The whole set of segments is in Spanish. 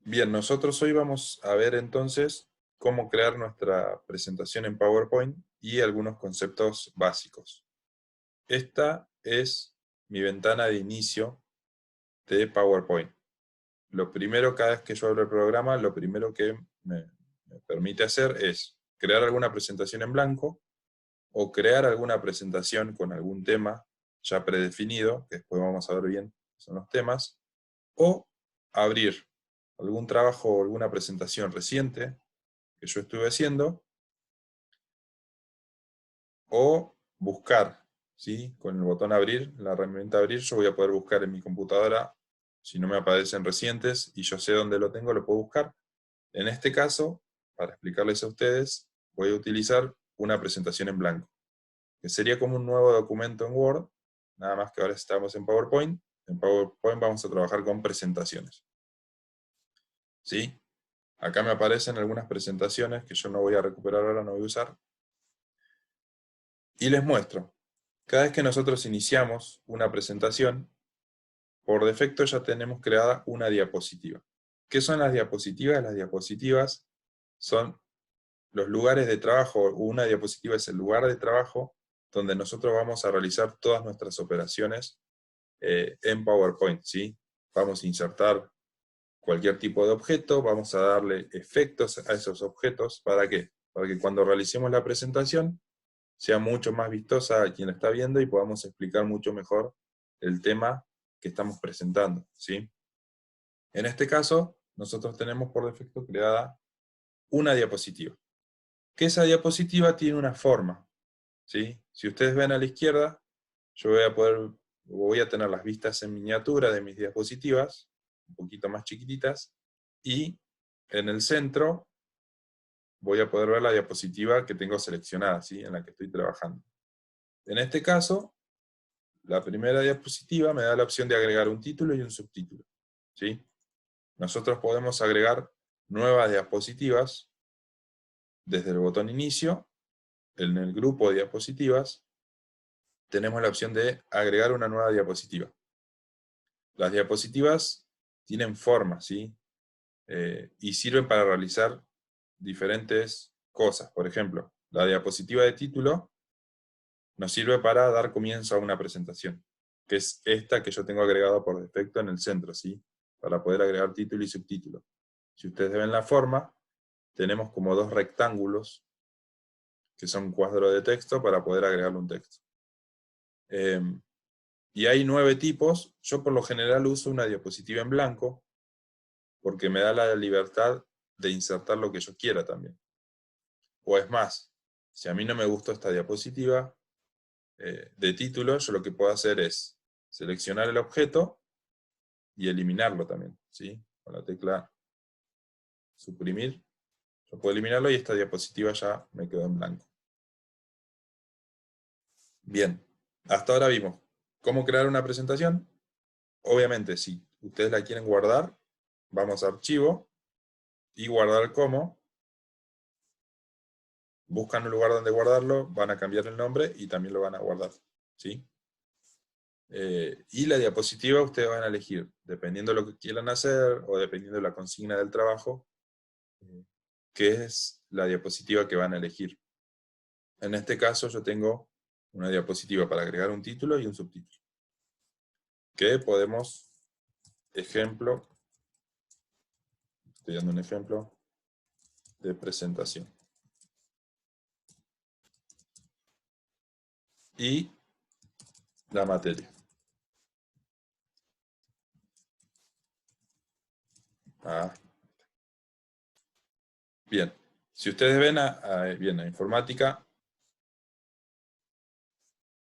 Bien, nosotros hoy vamos a ver entonces cómo crear nuestra presentación en PowerPoint y algunos conceptos básicos. Esta es mi ventana de inicio de PowerPoint. Lo primero, cada vez que yo abro el programa, lo primero que me permite hacer es crear alguna presentación en blanco o crear alguna presentación con algún tema ya predefinido, que después vamos a ver bien qué son los temas, o abrir algún trabajo o alguna presentación reciente que yo estuve haciendo, o buscar, ¿sí? Con el botón abrir, la herramienta abrir, yo voy a poder buscar en mi computadora, si no me aparecen recientes y yo sé dónde lo tengo, lo puedo buscar. En este caso, para explicarles a ustedes, voy a utilizar una presentación en blanco, que sería como un nuevo documento en Word, nada más que ahora estamos en PowerPoint. En PowerPoint vamos a trabajar con presentaciones, ¿sí? Acá me aparecen algunas presentaciones que yo no voy a recuperar ahora, no voy a usar. Y les muestro. Cada vez que nosotros iniciamos una presentación, por defecto ya tenemos creada una diapositiva. ¿Qué son las diapositivas? Las diapositivas son los lugares de trabajo. Una diapositiva es el lugar de trabajo donde nosotros vamos a realizar todas nuestras operaciones en PowerPoint, ¿sí? Vamos a insertar cualquier tipo de objeto, vamos a darle efectos a esos objetos. ¿Para qué? Para que cuando realicemos la presentación sea mucho más vistosa a quien la está viendo y podamos explicar mucho mejor el tema que estamos presentando, ¿sí? En este caso, nosotros tenemos por defecto creada una diapositiva. Que esa diapositiva tiene una forma, ¿sí? Si ustedes ven a la izquierda, yo voy a tener las vistas en miniatura de mis diapositivas, un poquito más chiquititas, y en el centro voy a poder ver la diapositiva que tengo seleccionada, ¿sí? En la que estoy trabajando. En este caso, la primera diapositiva me da la opción de agregar un título y un subtítulo, ¿sí? Nosotros podemos agregar nuevas diapositivas desde el botón inicio. En el grupo de diapositivas tenemos la opción de agregar una nueva diapositiva. Las diapositivas tienen forma, ¿sí? Y sirven para realizar diferentes cosas. Por ejemplo, la diapositiva de título nos sirve para dar comienzo a una presentación, que es esta que yo tengo agregada por defecto en el centro, ¿sí? Para poder agregar título y subtítulo. Si ustedes ven la forma, tenemos como dos rectángulos, que son cuadros de texto, para poder agregarle un texto. Y hay 9 tipos. Yo por lo general uso una diapositiva en blanco, porque me da la libertad de insertar lo que yo quiera también. O es más, si a mí no me gustó esta diapositiva de título, yo lo que puedo hacer es seleccionar el objeto y eliminarlo también, ¿sí? Con la tecla suprimir, yo puedo eliminarlo y esta diapositiva ya me quedó en blanco. Bien, hasta ahora vimos cómo crear una presentación. Obviamente, si ustedes la quieren guardar, vamos a Archivo, y Guardar como. Buscan un lugar donde guardarlo, van a cambiar el nombre y también lo van a guardar, ¿sí? Y la diapositiva ustedes van a elegir, dependiendo de lo que quieran hacer, o dependiendo de la consigna del trabajo, qué es la diapositiva que van a elegir. En este caso yo tengo una diapositiva para agregar un título y un subtítulo, que podemos, ejemplo, estoy dando un ejemplo de presentación. Y la materia. Ah, bien. Si ustedes ven bien, a informática,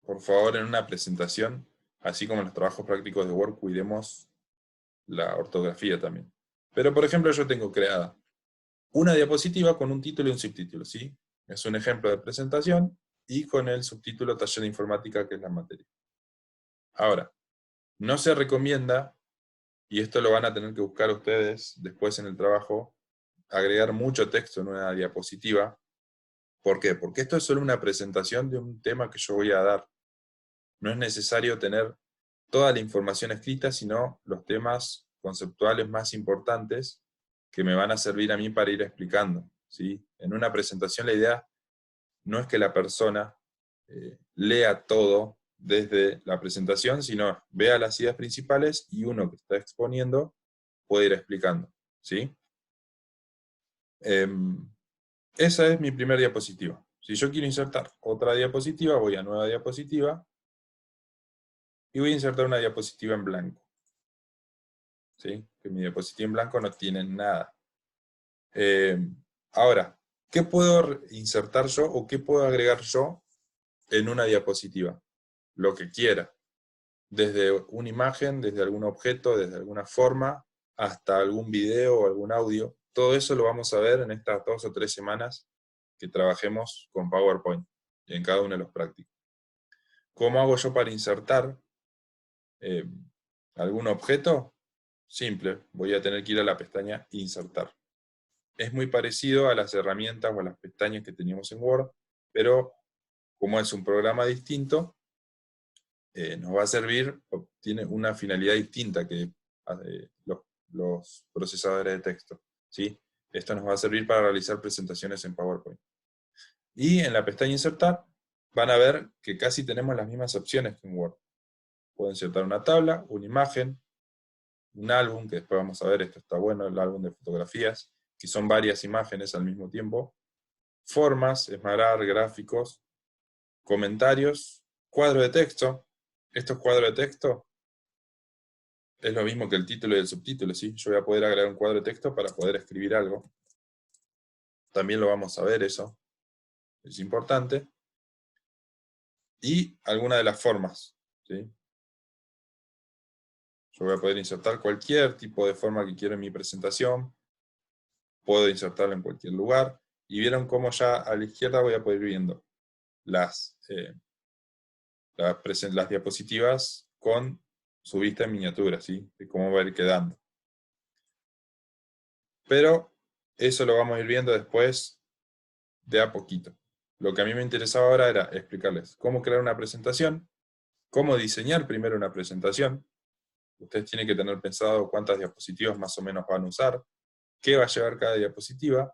por favor, en una presentación, así como en los trabajos prácticos de Word, cuidemos la ortografía también. Pero, por ejemplo, yo tengo creada una diapositiva con un título y un subtítulo, ¿sí? Es un ejemplo de presentación, y con el subtítulo Taller de Informática, que es la materia. Ahora, no se recomienda, y esto lo van a tener que buscar ustedes después en el trabajo, agregar mucho texto en una diapositiva. ¿Por qué? Porque esto es solo una presentación de un tema que yo voy a dar. No es necesario tener toda la información escrita, sino los temas conceptuales más importantes que me van a servir a mí para ir explicando, ¿sí? En una presentación la idea no es que la persona lea todo desde la presentación, sino vea las ideas principales y uno que está exponiendo puede ir explicando, ¿sí? Esa es mi primera diapositiva. Si yo quiero insertar otra diapositiva, voy a nueva diapositiva, y voy a insertar una diapositiva en blanco, ¿sí? Que mi diapositiva en blanco no tiene nada. Ahora, ¿qué puedo insertar yo o qué puedo agregar yo en una diapositiva? Lo que quiera. Desde una imagen, desde algún objeto, desde alguna forma, hasta algún video o algún audio. Todo eso lo vamos a ver en estas 2 o 3 semanas que trabajemos con PowerPoint, en cada uno de los prácticos. ¿Cómo hago yo para insertar algún objeto? Simple, voy a tener que ir a la pestaña Insertar. Es muy parecido a las herramientas o a las pestañas que teníamos en Word, pero como es un programa distinto, nos va a servir, tiene una finalidad distinta que los procesadores de texto, ¿sí? Esto nos va a servir para realizar presentaciones en PowerPoint. Y en la pestaña Insertar, van a ver que casi tenemos las mismas opciones que en Word. Puedo insertar una tabla, una imagen, un álbum, que después vamos a ver, esto está bueno, el álbum de fotografías, que son varias imágenes al mismo tiempo, formas, esmarar, gráficos, comentarios, cuadro de texto. Estos cuadros de texto es lo mismo que el título y el subtítulo, ¿sí? Yo voy a poder agregar un cuadro de texto para poder escribir algo. También lo vamos a ver eso, es importante. Y alguna de las formas, ¿sí? Yo voy a poder insertar cualquier tipo de forma que quiera en mi presentación. Puedo insertarlo en cualquier lugar. Y vieron cómo ya a la izquierda voy a poder ir viendo las diapositivas con su vista en miniatura, ¿sí? De cómo va a ir quedando. Pero eso lo vamos a ir viendo después de a poquito. Lo que a mí me interesaba ahora era explicarles cómo crear una presentación, cómo diseñar primero una presentación. Ustedes tienen que tener pensado cuántas diapositivas más o menos van a usar, qué va a llevar cada diapositiva,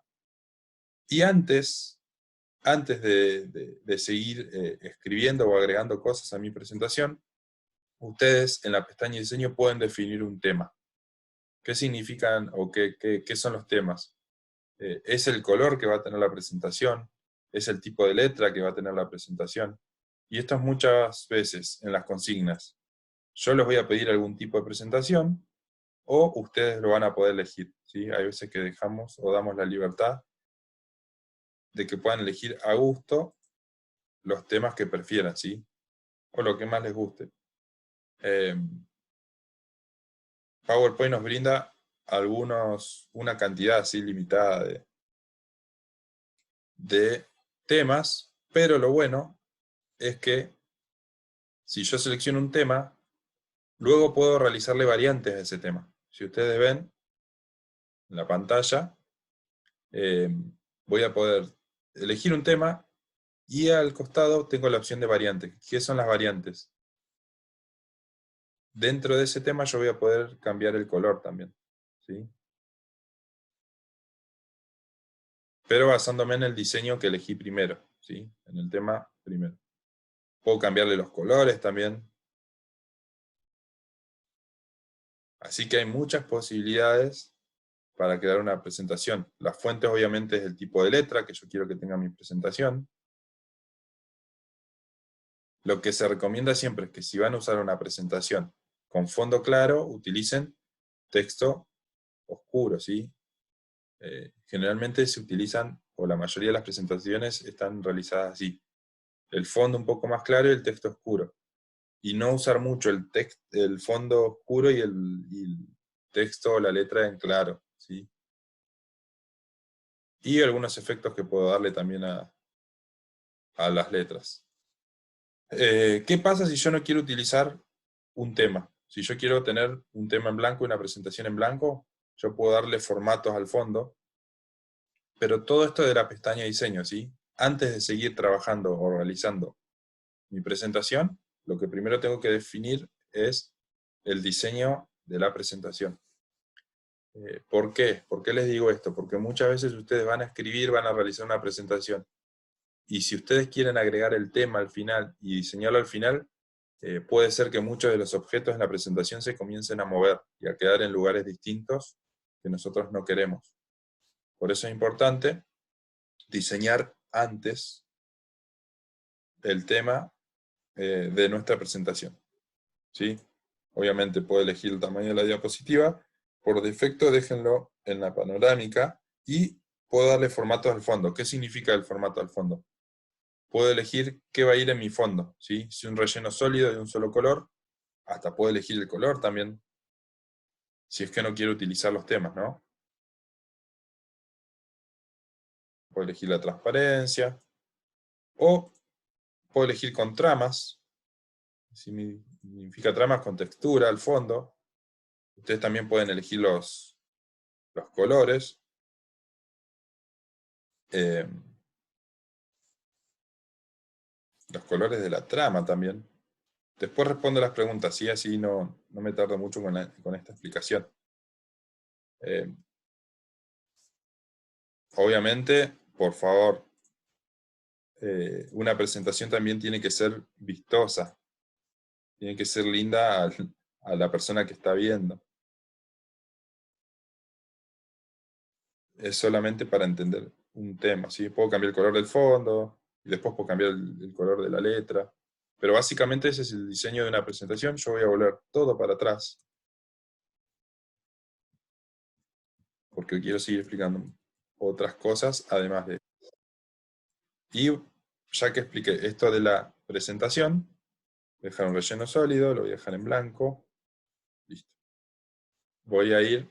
y antes de seguir escribiendo o agregando cosas a mi presentación, ustedes en la pestaña de diseño pueden definir un tema. ¿Qué significan o qué son los temas? Es el color que va a tener la presentación, es el tipo de letra que va a tener la presentación. Y esto es muchas veces en las consignas. Yo les voy a pedir algún tipo de presentación, o ustedes lo van a poder elegir, ¿sí? Hay veces que dejamos o damos la libertad de que puedan elegir a gusto los temas que prefieran, ¿sí? O lo que más les guste. PowerPoint nos brinda una cantidad así limitada de temas, pero lo bueno es que si yo selecciono un tema, luego puedo realizarle variantes a ese tema. Si ustedes ven en la pantalla, voy a poder elegir un tema y al costado tengo la opción de variantes. ¿Qué son las variantes? Dentro de ese tema yo voy a poder cambiar el color también, ¿sí? Pero basándome en el diseño que elegí primero, ¿sí? En el tema primero. Puedo cambiarle los colores también. Así que hay muchas posibilidades para crear una presentación. Las fuentes obviamente es el tipo de letra que yo quiero que tenga mi presentación. Lo que se recomienda siempre es que si van a usar una presentación con fondo claro, utilicen texto oscuro, ¿sí? Generalmente se utilizan, o la mayoría de las presentaciones están realizadas así. El fondo un poco más claro y el texto oscuro. Y no usar mucho el fondo oscuro y el texto o la letra en claro, ¿sí? Y algunos efectos que puedo darle también a las letras. ¿Qué pasa si yo no quiero utilizar un tema? Si yo quiero tener un tema en blanco y una presentación en blanco, yo puedo darle formatos al fondo, pero todo esto de la pestaña diseño, ¿sí? Antes de seguir trabajando o realizando mi presentación, lo que primero tengo que definir es el diseño de la presentación. ¿Por qué? ¿Por qué les digo esto? Porque muchas veces ustedes van a escribir, van a realizar una presentación, y si ustedes quieren agregar el tema al final y diseñarlo al final, puede ser que muchos de los objetos en la presentación se comiencen a mover y a quedar en lugares distintos que nosotros no queremos. Por eso es importante diseñar antes el tema de nuestra presentación, ¿sí? Obviamente puedo elegir el tamaño de la diapositiva, por defecto déjenlo en la panorámica, y puedo darle formato al fondo. ¿Qué significa el formato al fondo? Puedo elegir qué va a ir en mi fondo, ¿sí? Si un relleno sólido de un solo color, hasta puedo elegir el color también, si es que no quiero utilizar los temas, ¿no? Puedo elegir la transparencia, o puedo elegir con tramas, significa tramas con textura al fondo. Ustedes también pueden elegir los colores. Eh, los colores de la trama también. Después respondo las preguntas, ¿sí? Así no me tardo mucho con esta explicación. Obviamente, por favor, una presentación también tiene que ser vistosa, tiene que ser linda a la persona que está viendo. Es solamente para entender un tema, ¿sí? Puedo cambiar el color del fondo, y después puedo cambiar el color de la letra, pero básicamente ese es el diseño de una presentación. Yo voy a volver todo para atrás, porque quiero seguir explicando otras cosas, además de... Y ya que expliqué esto de la presentación, voy a dejar un relleno sólido, lo voy a dejar en blanco, listo. Voy a ir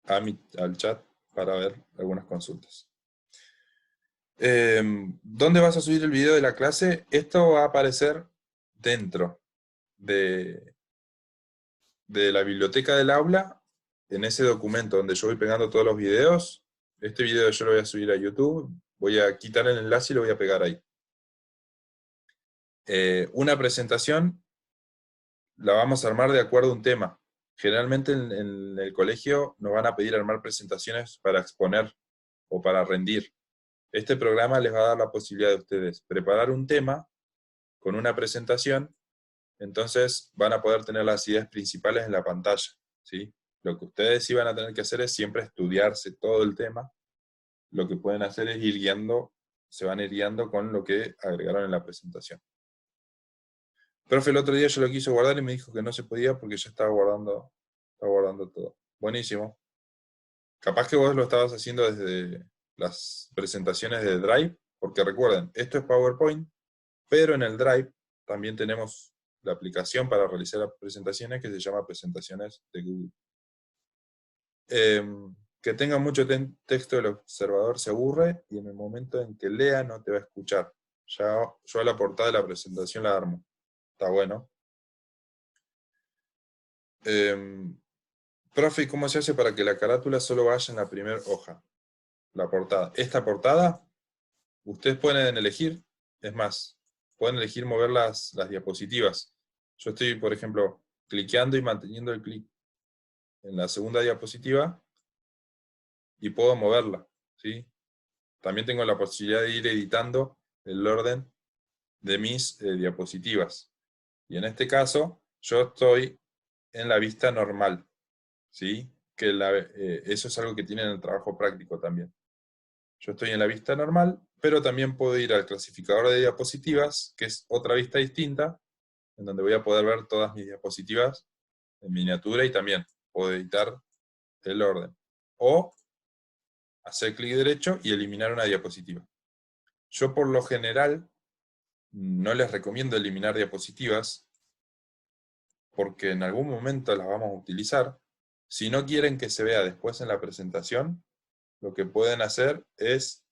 al chat para ver algunas consultas. ¿Dónde vas a subir el video de la clase? Esto va a aparecer dentro de la biblioteca del aula, en ese documento donde yo voy pegando todos los videos. Este video yo lo voy a subir a YouTube, voy a quitar el enlace y lo voy a pegar ahí. Una presentación la vamos a armar de acuerdo a un tema. Generalmente en el colegio nos van a pedir armar presentaciones para exponer o para rendir. Este programa les va a dar la posibilidad de ustedes preparar un tema con una presentación, entonces van a poder tener las ideas principales en la pantalla, ¿sí? Lo que ustedes sí van a tener que hacer es siempre estudiarse todo el tema. Lo que pueden hacer es ir guiando, se van a ir guiando con lo que agregaron en la presentación. Profe, el otro día yo lo quise guardar y me dijo que no se podía porque yo estaba guardando todo. Buenísimo. Capaz que vos lo estabas haciendo desde las presentaciones de Drive, porque recuerden, esto es PowerPoint, pero en el Drive también tenemos la aplicación para realizar presentaciones que se llama Presentaciones de Google. Que tenga mucho texto, el observador se aburre y en el momento en que lea no te va a escuchar. Ya yo a la portada de la presentación la armo. Está bueno. Profe, ¿y cómo se hace para que la carátula solo vaya en la primera hoja? La portada. Esta portada, ustedes pueden elegir, es más, pueden elegir mover las diapositivas. Yo estoy, por ejemplo, cliqueando y manteniendo el clic en la segunda diapositiva y puedo moverla, ¿sí? También tengo la posibilidad de ir editando el orden de mis diapositivas. Y en este caso, yo estoy en la vista normal, ¿sí? Que eso es algo que tiene en el trabajo práctico también. Yo estoy en la vista normal, pero también puedo ir al clasificador de diapositivas, que es otra vista distinta, en donde voy a poder ver todas mis diapositivas en miniatura y también puedo editar el orden. O hacer clic derecho y eliminar una diapositiva. Yo por lo general no les recomiendo eliminar diapositivas porque en algún momento las vamos a utilizar. Si no quieren que se vea después en la presentación, lo que pueden hacer es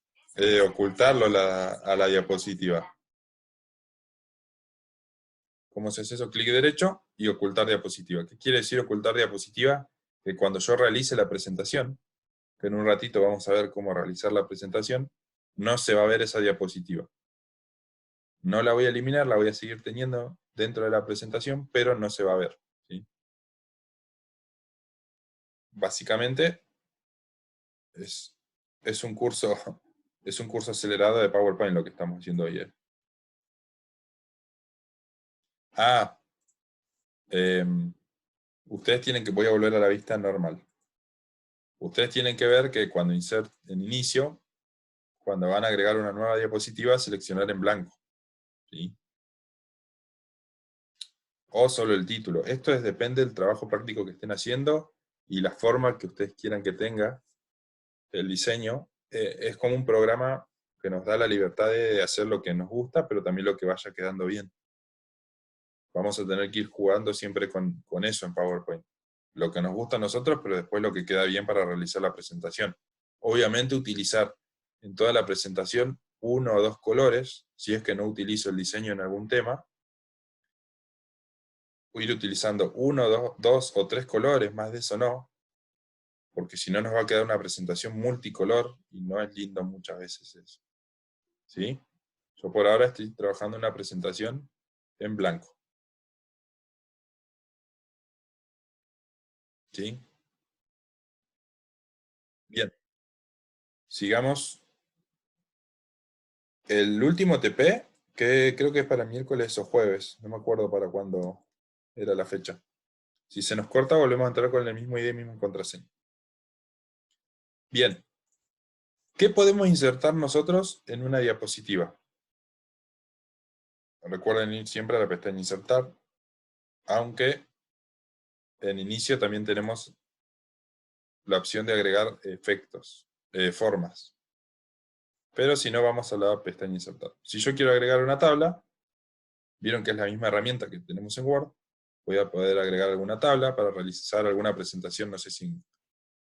ocultarlo a la diapositiva. ¿Cómo se hace eso? Clic derecho y ocultar diapositiva. ¿Qué quiere decir ocultar diapositiva? Que cuando yo realice la presentación, que en un ratito vamos a ver cómo realizar la presentación, no se va a ver esa diapositiva. No la voy a eliminar, la voy a seguir teniendo dentro de la presentación, pero no se va a ver, ¿sí? básicamente es un curso, es un curso acelerado de PowerPoint lo que estamos haciendo hoy. Ah, ustedes tienen que, voy a volver a la vista normal. Ustedes tienen que ver que cuando en inicio, cuando van a agregar una nueva diapositiva, seleccionar en blanco, ¿sí? O solo el título. Esto depende del trabajo práctico que estén haciendo y la forma que ustedes quieran que tenga el diseño. Es como un programa que nos da la libertad de hacer lo que nos gusta, pero también lo que vaya quedando bien. Vamos a tener que ir jugando siempre con eso en PowerPoint. Lo que nos gusta a nosotros, pero después lo que queda bien para realizar la presentación. Obviamente utilizar en toda la presentación uno o dos colores, si es que no utilizo el diseño en algún tema, o ir utilizando uno, dos o tres colores, más de eso no, porque si no nos va a quedar una presentación multicolor, y no es lindo muchas veces eso. ¿Sí? Yo por ahora estoy trabajando en una presentación en blanco. ¿Sí? Bien. Sigamos. El último TP, que creo que es para miércoles o jueves, no me acuerdo para cuándo era la fecha. Si se nos corta, volvemos a entrar con la misma ID y misma contraseña. Bien. ¿Qué podemos insertar nosotros en una diapositiva? Recuerden ir siempre a la pestaña Insertar, aunque en inicio también tenemos la opción de agregar efectos, formas. Pero si no, vamos a la pestaña Insertar. Si yo quiero agregar una tabla, vieron que es la misma herramienta que tenemos en Word, voy a poder agregar alguna tabla para realizar alguna presentación, no sé si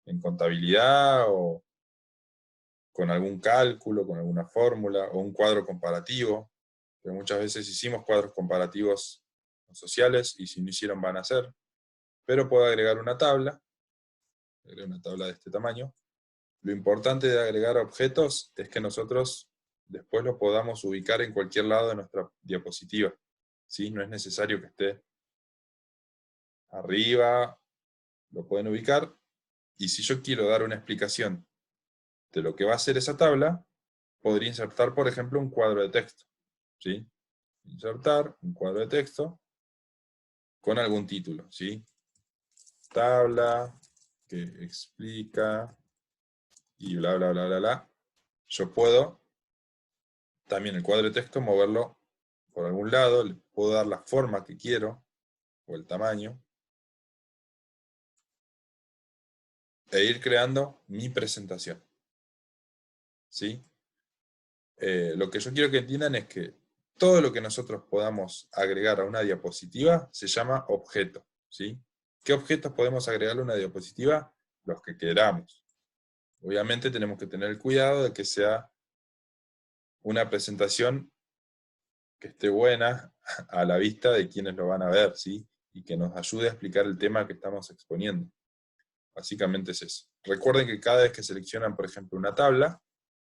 en contabilidad o con algún cálculo, con alguna fórmula, o un cuadro comparativo, que muchas veces hicimos cuadros comparativos sociales y si no hicieron van a hacer, pero puedo agregar una tabla de este tamaño. Lo importante de agregar objetos es que nosotros después lo podamos ubicar en cualquier lado de nuestra diapositiva, ¿sí? No es necesario que esté arriba, lo pueden ubicar, y si yo quiero dar una explicación de lo que va a hacer esa tabla, podría insertar, por ejemplo, un cuadro de texto, ¿sí? Insertar un cuadro de texto con algún título, ¿sí? Tabla que explica y bla, bla, bla, bla, bla. Yo puedo también el cuadro de texto moverlo por algún lado, le puedo dar la forma que quiero, o el tamaño, e ir creando mi presentación, ¿sí? Lo que yo quiero que entiendan es que todo lo que nosotros podamos agregar a una diapositiva se llama objeto, ¿sí? ¿Qué objetos podemos agregarle a una diapositiva? Los que queramos. Obviamente tenemos que tener el cuidado de que sea una presentación que esté buena a la vista de quienes lo van a ver, ¿sí? Y que nos ayude a explicar el tema que estamos exponiendo. Básicamente es eso. Recuerden que cada vez que seleccionan, por ejemplo, una tabla,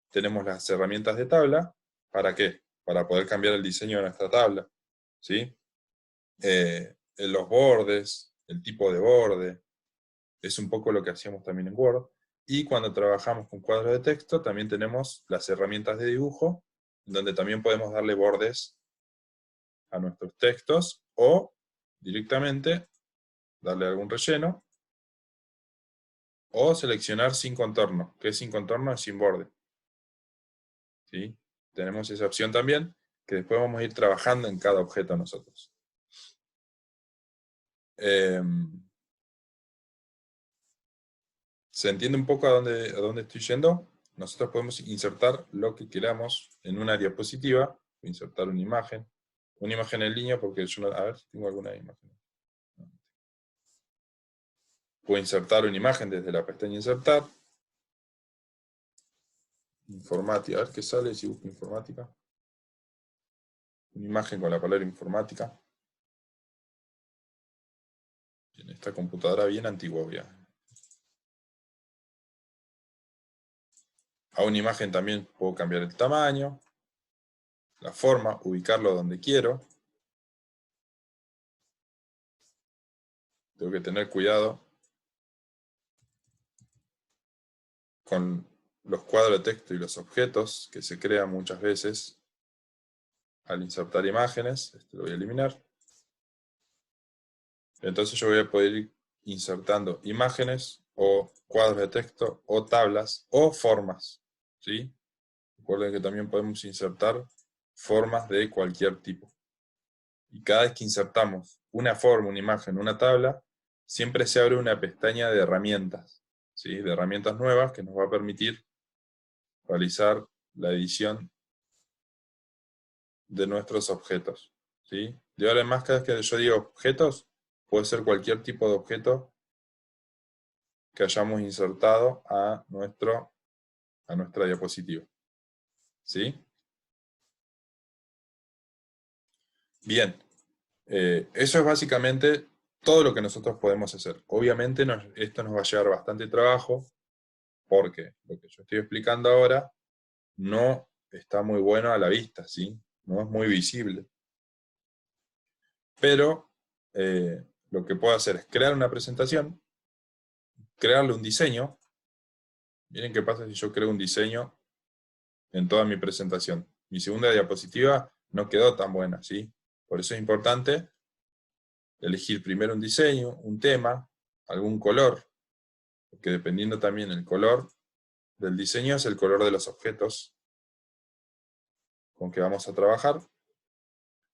tenemos las herramientas de tabla. ¿Para qué? Para poder cambiar el diseño de nuestra tabla, ¿sí? Los bordes, el tipo de borde, es un poco lo que hacíamos también en Word. Y cuando trabajamos con cuadros de texto, también tenemos las herramientas de dibujo, donde también podemos darle bordes a nuestros textos, o directamente darle algún relleno, o seleccionar sin contorno, que sin contorno es sin borde, ¿sí? Tenemos esa opción también, que después vamos a ir trabajando en cada objeto nosotros. ¿Se entiende un poco a dónde estoy yendo? Nosotros podemos insertar lo que queramos en una diapositiva, insertar una imagen en línea, porque yo a ver si tengo alguna imagen. Puedo insertar una imagen desde la pestaña Insertar. Informática, a ver qué sale si busco informática. Una imagen con la palabra informática. En esta computadora bien antigua, voy a una imagen también puedo cambiar el tamaño, la forma, ubicarlo donde quiero. Tengo que tener cuidado con los cuadros de texto y los objetos que se crean muchas veces al insertar imágenes. Este lo voy a eliminar. Entonces yo voy a poder ir insertando imágenes, o cuadros de texto, o tablas, o formas, ¿sí? Recuerden que también podemos insertar formas de cualquier tipo. Y cada vez que insertamos una forma, una imagen, una tabla, siempre se abre una pestaña de herramientas, ¿sí? De herramientas nuevas que nos va a permitir realizar la edición de nuestros objetos, ¿sí? De ahora en más, cada vez que yo digo objetos, puede ser cualquier tipo de objeto que hayamos insertado a nuestra diapositiva, ¿sí? Bien, eso es básicamente todo lo que nosotros podemos hacer. Obviamente esto nos va a llevar bastante trabajo, porque lo que yo estoy explicando ahora no está muy bueno a la vista, ¿sí? No es muy visible. Pero lo que puedo hacer es crear una presentación, crearle un diseño. Miren qué pasa si yo creo un diseño en toda mi presentación. Mi segunda diapositiva no quedó tan buena, ¿sí? Por eso es importante elegir primero un diseño, un tema, algún color, porque dependiendo también el color del diseño es el color de los objetos con que vamos a trabajar.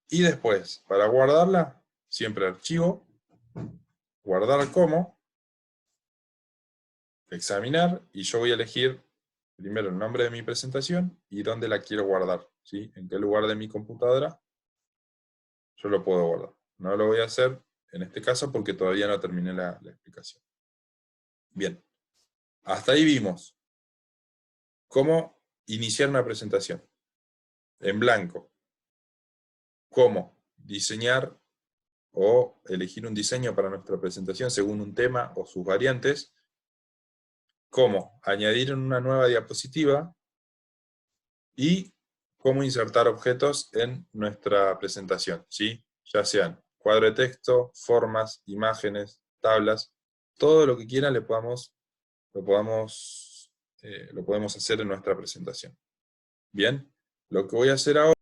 Y después, para guardarla, siempre archivo, guardar como, examinar, y yo voy a elegir primero el nombre de mi presentación y dónde la quiero guardar, ¿sí? En qué lugar de mi computadora yo lo puedo guardar. No lo voy a hacer en este caso porque todavía no terminé la explicación. Bien, hasta ahí vimos cómo iniciar una presentación en blanco, cómo diseñar o elegir un diseño para nuestra presentación según un tema o sus variantes, cómo añadir una nueva diapositiva y cómo insertar objetos en nuestra presentación, ¿sí? Ya sean cuadro de texto, formas, imágenes, tablas, todo lo que quieran lo podemos hacer en nuestra presentación. Bien, lo que voy a hacer ahora